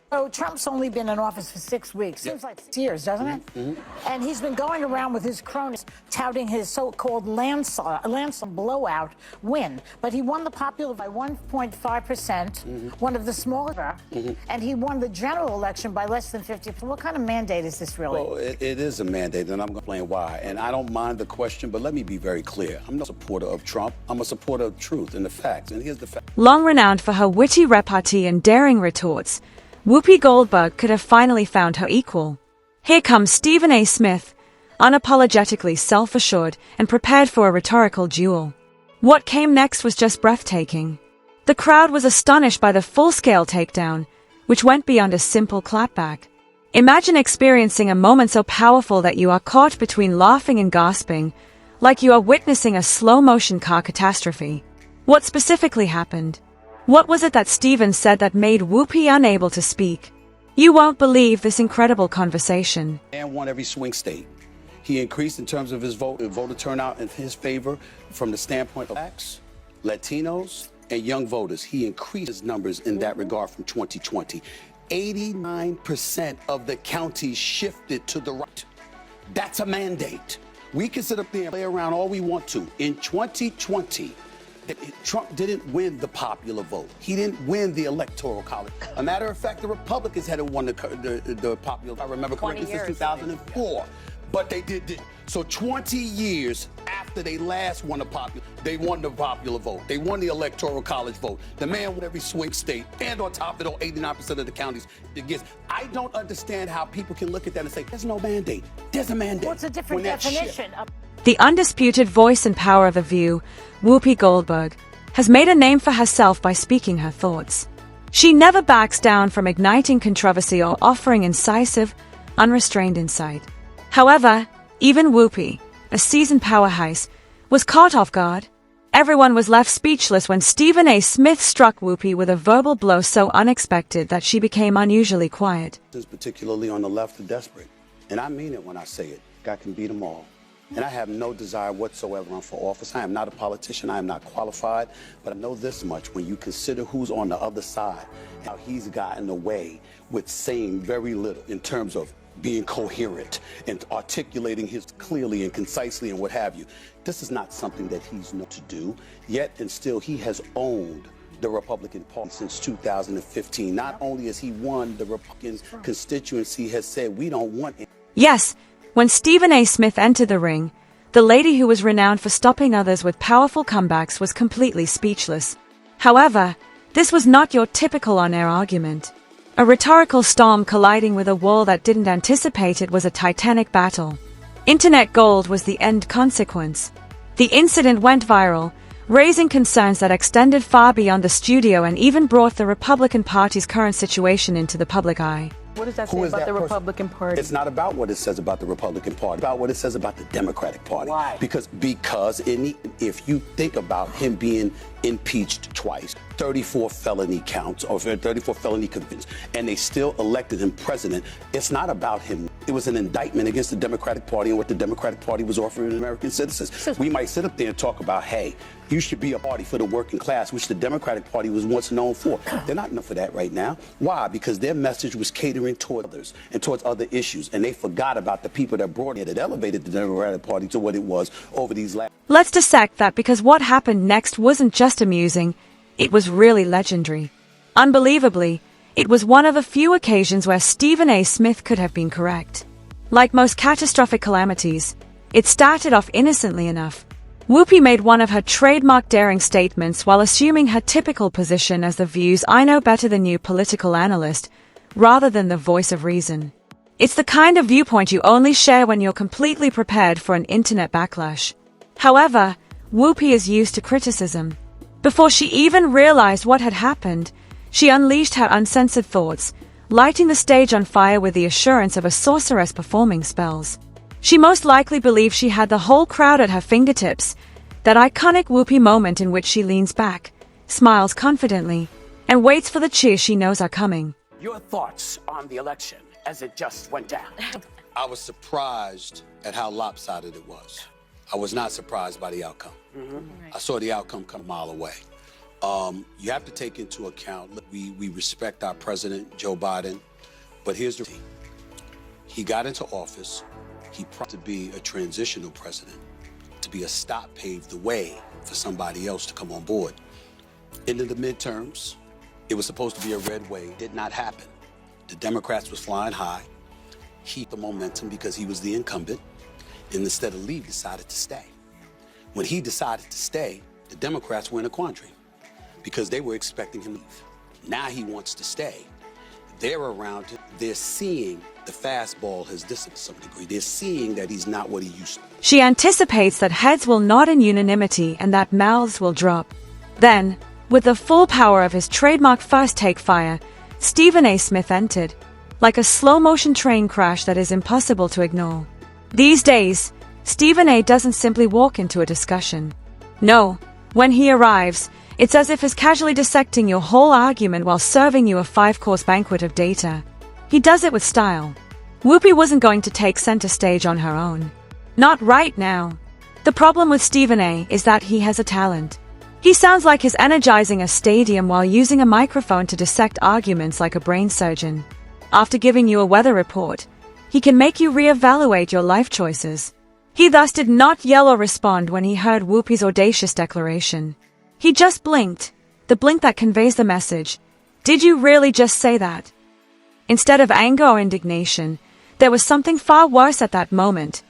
So Trump's only been in office for 6 weeks. Seems like 6 years, doesn't it? And he's been going around with his cronies touting his so-called landslide blowout win. But he won the popular by 1.5%, one of the smallest, and he won the general election by less than 50%. What kind of mandate is this really? Well, it is a mandate, and I'm going to explain why. And I don't mind the question, but let me be very clear. I'm not a supporter of Trump. I'm a supporter of truth and the facts. And here's the fact. Long renowned for her witty repartee and daring retorts, Whoopi Goldberg could have finally found her equal. Here comes Stephen A. Smith, unapologetically self-assured and prepared for a rhetorical duel. What came next was just breathtaking. The crowd was astonished by the full-scale takedown, which went beyond a simple clapback. Imagine experiencing a moment so powerful that you are caught between laughing and gasping, like you are witnessing a slow-motion car catastrophe. What specifically happened? What was it that Stephen said that made Whoopi unable to speak? You won't believe this incredible conversation. And won every swing state. He increased in terms of his voter turnout in his favor from the standpoint of blacks, Latinos, and young voters. He increased his numbers in that regard from 2020. 89% of the counties shifted to the right. That's a mandate. We can sit up there and play around all we want to. In 2020, Trump didn't win the popular vote. He didn't win the electoral college. A matter of fact, the Republicans hadn't won the popular. I remember correctly since 2004, but they did. So 20 years after they last won the popular, they won the popular vote. They won the electoral college vote. The man won every swing state, and on top of it, all 89% of the counties it gets. I don't understand how people can look at that and say, "There's no mandate." There's a mandate. What's a different definition of? The undisputed voice and power of The View, Whoopi Goldberg, has made a name for herself by speaking her thoughts. She never backs down from igniting controversy or offering incisive, unrestrained insight. However, even Whoopi, a seasoned powerhouse, was caught off guard. Everyone was left speechless when Stephen A. Smith struck Whoopi with a verbal blow so unexpected that she became unusually quiet. Particularly on the left, are desperate. And I mean it when I say it. God can beat them all. And I have no desire whatsoever to run for office. I am not a politician. I am not qualified. But I know this much. When you consider who's on the other side, how he's gotten away with saying very little in terms of being coherent and articulating his clearly and concisely and what have you. This is not something that he's known to do. Yet and still, he has owned the Republican Party since 2015. Not only has he won, the Republican constituency has said, we don't want it. Yes. When Stephen A. Smith entered the ring, the lady who was renowned for stopping others with powerful comebacks was completely speechless. However, this was not your typical on-air argument. A rhetorical storm colliding with a wall that didn't anticipate it was a titanic battle. Internet gold was the end consequence. The incident went viral, raising concerns that extended far beyond the studio and even brought the Republican Party's current situation into the public eye. What does that say about the Republican Party? It's not about what it says about the Republican Party. It's about what it says about the Democratic Party. Why? Because if you think about him being impeached twice, 34 felony counts or 34 felony convictions, and they still elected him president, it's not about him. It was an indictment against the Democratic Party and what the Democratic Party was offering American citizens. We might sit up there and talk about, hey, you should be a party for the working class, which the Democratic Party was once known for. They're not enough for that right now. Why? Because their message was catering toward others and towards other issues, and they forgot about the people that brought it, that elevated the Democratic Party to what it was over these last. Let's dissect that, because what happened next wasn't just amusing, it was really legendary. Unbelievably, it was one of a few occasions where Stephen A. Smith could have been correct. Like most catastrophic calamities, it started off innocently enough. Whoopi made one of her trademark daring statements while assuming her typical position as the View's "I know better than you" political analyst, rather than the voice of reason. It's the kind of viewpoint you only share when you're completely prepared for an internet backlash. However, Whoopi is used to criticism. Before she even realized what had happened, she unleashed her uncensored thoughts, lighting the stage on fire with the assurance of a sorceress performing spells. She most likely believed she had the whole crowd at her fingertips, that iconic Whoopi moment in which she leans back, smiles confidently, and waits for the cheers she knows are coming. Your thoughts on the election as it just went down? I was surprised at how lopsided it was. I was not surprised by the outcome. I saw the outcome come a mile away. You have to take into account, we respect our president, Joe Biden, but here's the thing. He got into office, he promised to be a transitional president, to be a stop, pave the way for somebody else to come on board. Into the midterms, it was supposed to be a red wave, did not happen. The Democrats was flying high. He had the momentum because he was the incumbent, and instead of leave, decided to stay. When he decided to stay, the Democrats were in a quandary because they were expecting him to leave. Now he wants to stay. They're around him. They're seeing the fastball has dissipated to some degree. They're seeing that he's not what he used to be. She anticipates that heads will nod in unanimity and that mouths will drop. Then, with the full power of his trademark first take fire, Stephen A. Smith entered, like a slow-motion train crash that is impossible to ignore. These days, Stephen A. doesn't simply walk into a discussion. No, when he arrives, it's as if he's casually dissecting your whole argument while serving you a 5-course banquet of data. He does it with style. Whoopi wasn't going to take center stage on her own. Not right now. The problem with Stephen A. is that he has a talent. He sounds like he's energizing a stadium while using a microphone to dissect arguments like a brain surgeon. After giving you a weather report, he can make you reevaluate your life choices. He thus did not yell or respond when he heard Whoopi's audacious declaration. He just blinked, the blink that conveys the message. Did you really just say that? Instead of anger or indignation, there was something far worse at that moment.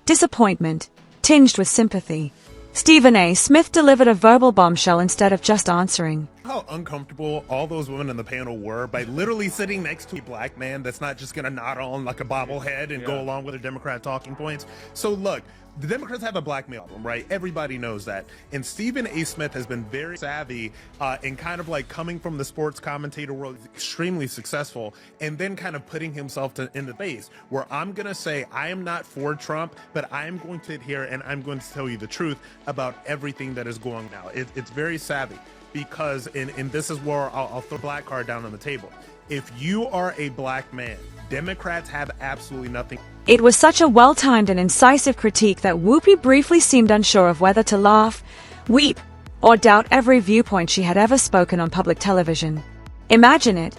Disappointment, tinged with sympathy. Stephen A. Smith delivered a verbal bombshell instead of just answering. How uncomfortable all those women in the panel were by literally sitting next to a black man that's not just gonna nod on like a bobblehead and go along with the Democrat talking points. So look, the Democrats have a black male problem, right? Everybody knows that. And Stephen A. Smith has been very savvy in kind of like coming from the sports commentator world, extremely successful, and then kind of putting himself in the base where I'm going to say I am not for Trump, but I am going to adhere and I'm going to tell you the truth about everything that is going on now. It's very savvy because, and this is where I'll throw the black card down on the table. If you are a black man, Democrats have absolutely nothing. It was such a well-timed and incisive critique that Whoopi briefly seemed unsure of whether to laugh, weep, or doubt every viewpoint she had ever spoken on public television. Imagine it.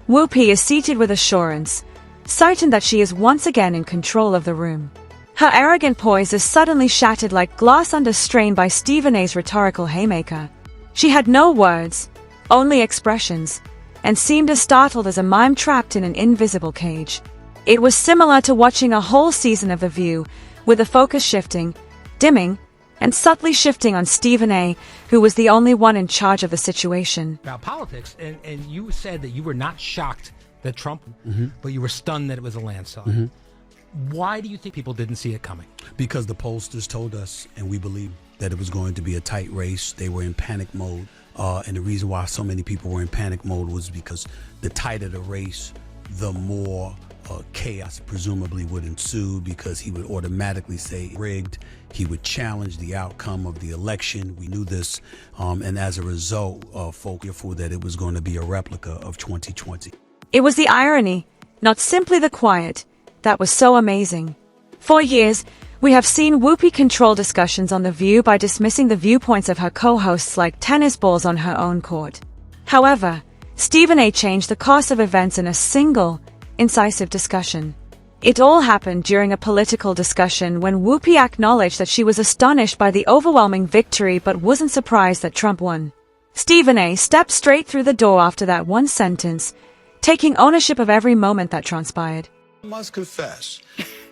Whoopi is seated with assurance, certain that she is once again in control of the room. Her arrogant poise is suddenly shattered like glass under strain by Stephen A.'s rhetorical haymaker. She had no words, only expressions, and seemed as startled as a mime trapped in an invisible cage. It was similar to watching a whole season of The View, with the focus shifting, dimming, and subtly shifting on Stephen A., who was the only one in charge of the situation. About politics, and you said that you were not shocked that Trump, but you were stunned that it was a landslide. Why do you think people didn't see it coming? Because the pollsters told us, and we believed that it was going to be a tight race. They were in panic mode. And the reason why so many people were in panic mode was because the tighter the race, the more chaos presumably would ensue, because he would automatically say rigged. He would challenge the outcome of the election. We knew this. And as a result, folk were fearful that it was going to be a replica of 2020. It was the irony, not simply the quiet, that was so amazing. For years, we have seen Whoopi control discussions on The View by dismissing the viewpoints of her co-hosts like tennis balls on her own court. However, Stephen A. changed the course of events in a single, incisive discussion. It all happened during a political discussion when Whoopi acknowledged that she was astonished by the overwhelming victory but wasn't surprised that Trump won. Stephen A. stepped straight through the door after that one sentence, taking ownership of every moment that transpired. I must confess,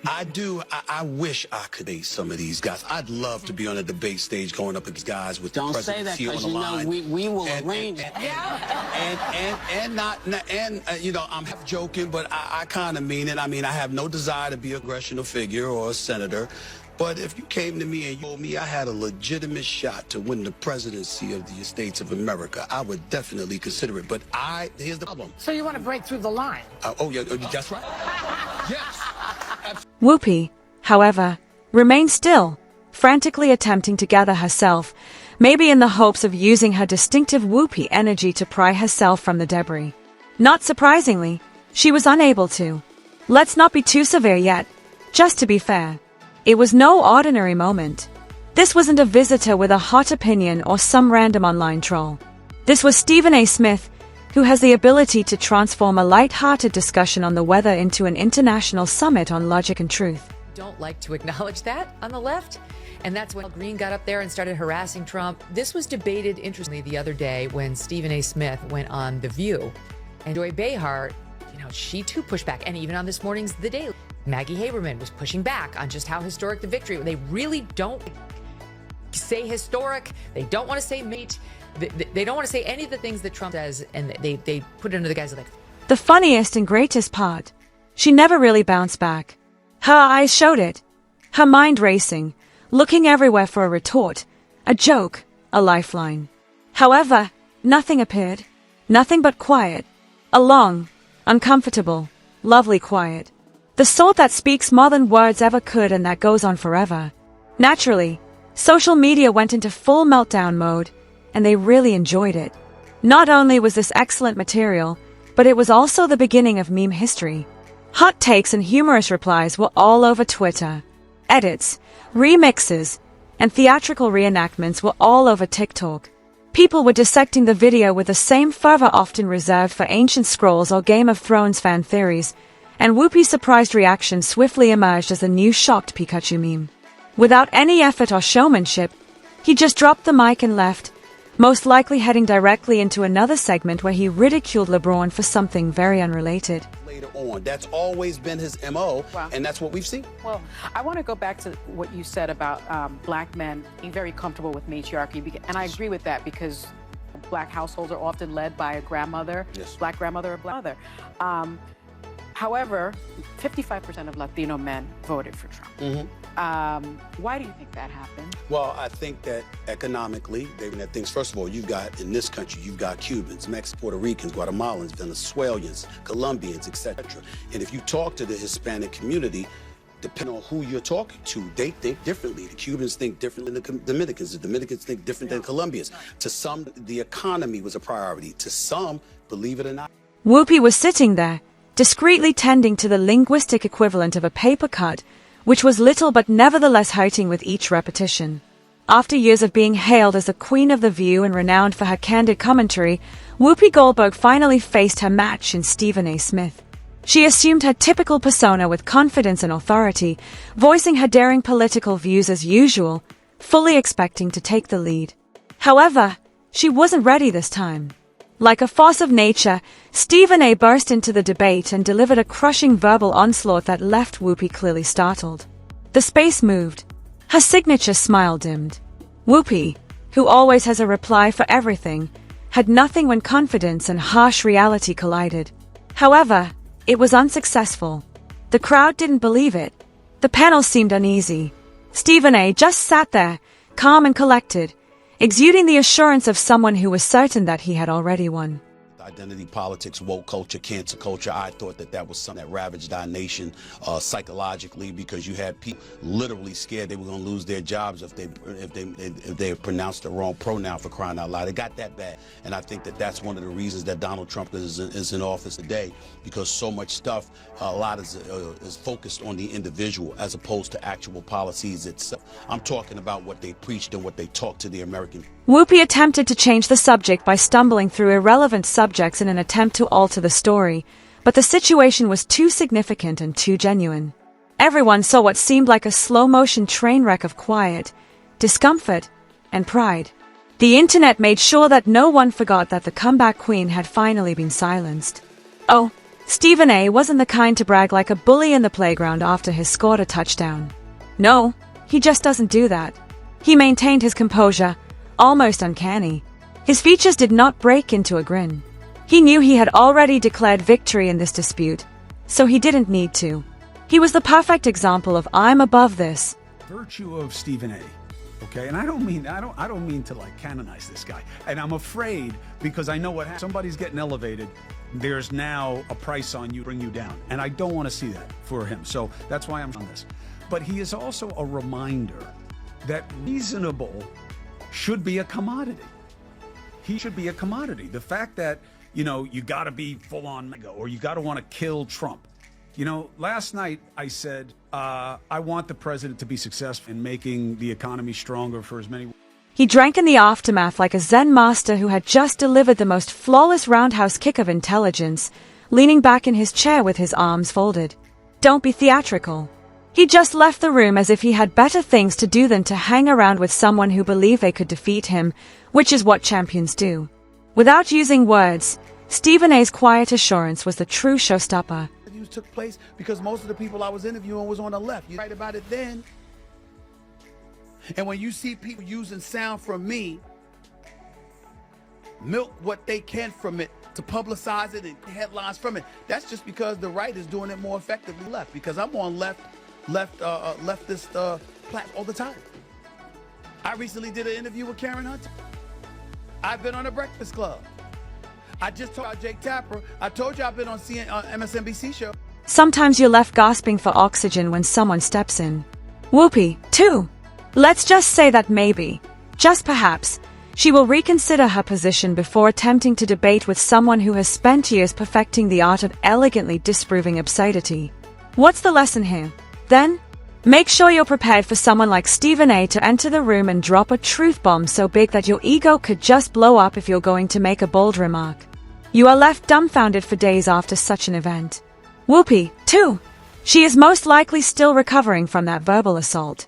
I wish I could debate some of these guys. I'd love to be on a debate stage going up against guys with the presidency on the line. We will arrange. I'm half joking, but I kind of mean it. I mean, I have no desire to be a congressional figure or a senator. But if you came to me and you told me I had a legitimate shot to win the presidency of the United States of America, I would definitely consider it. But here's the problem. So you want to break through the line? Yeah, that's right. Yes. Whoopi, however, remained still, frantically attempting to gather herself, maybe in the hopes of using her distinctive Whoopi energy to pry herself from the debris. Not surprisingly, she was unable to. Let's not be too severe yet, just to be fair. It was no ordinary moment. This wasn't a visitor with a hot opinion or some random online troll. This was Stephen A. Smith, who has the ability to transform a light-hearted discussion on the weather into an international summit on logic and truth. Don't like to acknowledge that on the left. And that's when Green got up there and started harassing Trump. This was debated, interestingly, the other day when Stephen A. Smith went on The View. And Joy Behar, she too pushed back. And even on this morning's The Daily, Maggie Haberman was pushing back on just how historic the victory. They really don't say historic. They don't want to say mate. They don't want to say any of the things that Trump says, and they put it under the guise of like. The funniest and greatest part, she never really bounced back. Her eyes showed it. Her mind racing, looking everywhere for a retort, a joke, a lifeline. However, nothing appeared. Nothing but quiet. A long, uncomfortable, lovely quiet. The sort that speaks more than words ever could and that goes on forever. Naturally, social media went into full meltdown mode, and they really enjoyed it. Not only was this excellent material, but it was also the beginning of meme history. Hot takes and humorous replies were all over Twitter. Edits, remixes, and theatrical reenactments were all over TikTok. People were dissecting the video with the same fervor often reserved for ancient scrolls or Game of Thrones fan theories, and Whoopi's surprised reaction swiftly emerged as the new shocked Pikachu meme. Without any effort or showmanship, he just dropped the mic and left, most likely heading directly into another segment where he ridiculed LeBron for something very unrelated. Later on, that's always been his MO, Wow. and that's what we've seen. Well, I want to go back to what you said about black men being very comfortable with matriarchy, and I agree with that because black households are often led by a grandmother, Yes. black grandmother or black mother. However, 55% of Latino men voted for Trump. Why do you think that happened? Well, I think that economically, they've been at things. First of all, you've got, in this country, you've got Cubans, Mexicans, Puerto Ricans, Guatemalans, Venezuelans, Colombians, etc. And if you talk to the Hispanic community, depending on who you're talking to, they think differently. The Cubans think differently than the Dominicans. The Dominicans think different than Colombians. To some, the economy was a priority. To some, believe it or not. Whoopi was sitting there, discreetly tending to the linguistic equivalent of a paper cut, which was little but nevertheless hurting with each repetition. After years of being hailed as the queen of the View and renowned for her candid commentary, Whoopi Goldberg finally faced her match in Stephen A. Smith. She assumed her typical persona with confidence and authority, voicing her daring political views as usual, fully expecting to take the lead. However, she wasn't ready this time. Like a force of nature, Stephen A. burst into the debate and delivered a crushing verbal onslaught that left Whoopi clearly startled. The space moved. Her signature smile dimmed. Whoopi, who always has a reply for everything, had nothing when confidence and harsh reality collided. However, it was unsuccessful. The crowd didn't believe it. The panel seemed uneasy. Stephen A. just sat there, calm and collected, exuding the assurance of someone who was certain that he had already won. Identity politics, woke culture, cancer culture. I thought that was something that ravaged our nation psychologically, because you had people literally scared they were going to lose their jobs if they pronounced the wrong pronoun, for crying out loud. It got that bad, and I think that's one of the reasons that Donald Trump is in office today, because so much stuff, a lot is focused on the individual as opposed to actual policies itself. I'm talking about what they preached and what they talked to the American. Whoopi attempted to change the subject by stumbling through irrelevant subjects in an attempt to alter the story, but the situation was too significant and too genuine. Everyone saw what seemed like a slow-motion train wreck of quiet, discomfort, and pride. The internet made sure that no one forgot that the comeback queen had finally been silenced. Oh, Stephen A. wasn't the kind to brag like a bully in the playground after he scored a touchdown. No, he just doesn't do that. He maintained his composure, almost uncanny. His features did not break into a grin. He knew he had already declared victory in this dispute, so he didn't need to. He was the perfect example of I'm above this. Virtue of Stephen A. Okay, and I don't mean to like canonize this guy. And I'm afraid, because I know what happens. Somebody's getting elevated. There's now a price on you, bring you down. And I don't want to see that for him. So that's why I'm on this. But he is also a reminder that reasonable should be a commodity. He should be a commodity. The fact that, you got to be full on mega, or you got to want to kill Trump. Last night I said, I want the president to be successful in making the economy stronger for as many. He drank in the aftermath like a Zen master who had just delivered the most flawless roundhouse kick of intelligence, leaning back in his chair with his arms folded. Don't be theatrical. He just left the room as if he had better things to do than to hang around with someone who believed they could defeat him, which is what champions do. Without using words, Stephen A's quiet assurance was the true showstopper. Interviews took place because most of the people I was interviewing was on the left. You right about it then. And when you see people using sound from me, milk what they can from it to publicize it and headlines from it, that's just because the right is doing it more effectively left. Because I'm on leftist platform all the time. I recently did an interview with Karen Hunter. I've been on the Breakfast Club. I just told about Jake Tapper. I told you I've been on MSNBC show. Sometimes you're left gasping for oxygen when someone steps in. Whoopi, too. Let's just say that maybe, just perhaps, she will reconsider her position before attempting to debate with someone who has spent years perfecting the art of elegantly disproving absurdity. What's the lesson here, then? Make sure you're prepared for someone like Stephen A to enter the room and drop a truth bomb so big that your ego could just blow up if you're going to make a bold remark. You are left dumbfounded for days after such an event. Whoopi, too. She is most likely still recovering from that verbal assault.